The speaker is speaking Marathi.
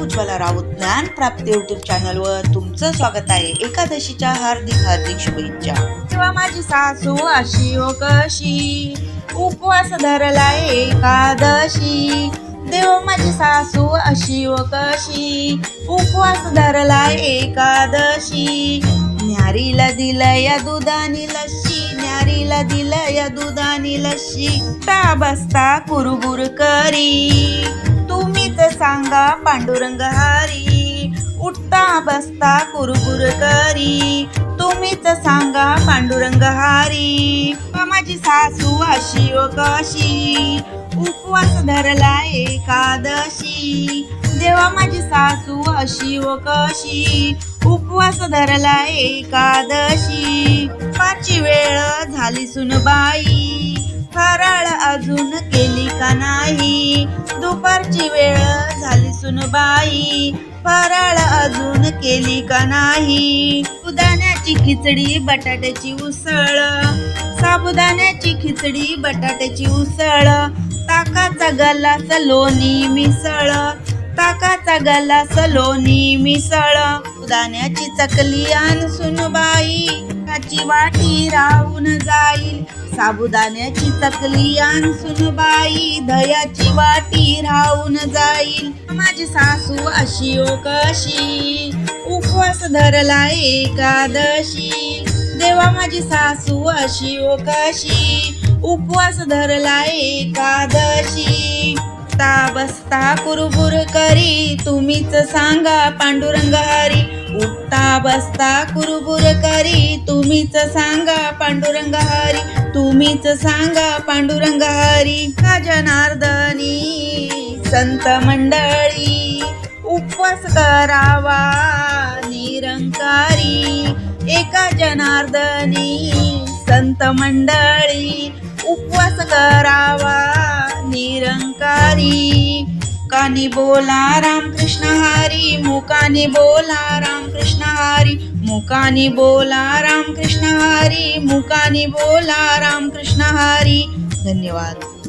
उज्ज्वला राऊत ज्ञान प्राप्ती यूट्यूब चॅनलवर तुमचं स्वागत आहे। एकादशीच्या हार्दिक शुभेच्छा। तेव्हा माझी सासू अशी ओ कशी, उपवास धरला एकादशी। देव माझी सासू अशी ओ कशी, उपवास धरला एकादशी। न्यारीला दिलया दुधानी लस्सी, न्यारीला दिलया दुधानी लस्सी। ता बसता कुरबुर करी, तुम्हीच सांगा पांडुरंग हरी। उठता बसता कुरबुर करी, तुम्हीच सांगा पांडुरंग हरी। माझी सासू अशी ओ कशी, उपवास धरला एकादशी। देवा माझी सासू अशी ओ कशी, उपवास धरला एकादशी। पाची वेळ झाली सुनबाई, फराळ अजून केली का नाही। दुपारची वेळ झाली सुनबाई, फराळ अजून केली का नाही। साबुदाण्याची खिचडी बटाट्याची उसळ, साबुदाण्याची खिचडी बटाट्याची उसळ। ताकाचा गल्लास लोणी मिसळ, ताकाचा गल्लास लोणी मिसळ। साबुदाण्याची चकली आण सुनबाई, काची वाटी राहून जाईल। साबुदाण्याची चकली आण सुनबाई, दह्याची वाटी राहून जाईल। माझी सासू अशी ओ कशी, उपवास धरला एकादशी। देवा माझी सासू अशी ओ कशी, उपवास धरला एकादशी। ता बसता कुरबुर करी, तुम्हीच सांगा पांडुरंग हरी। उठता बसता कुरबुर करी, तुम्हीच सांगा पांडुरंग हरी। तुम्हीच सांगा पांडुरंग हरी। का जनार्दनी संत मंडळी, उपवास करावा निरंकारी। एका जनार्दनी संत मंडळी, उपवास करावा निरंकारी। मुखानी बोला रामकृष्ण हरी, मुखानी बोला रामकृष्ण हरी। मुखानी बोला रामकृष्ण हरी, मुखानी बोला रामकृष्ण हरी। धन्यवाद।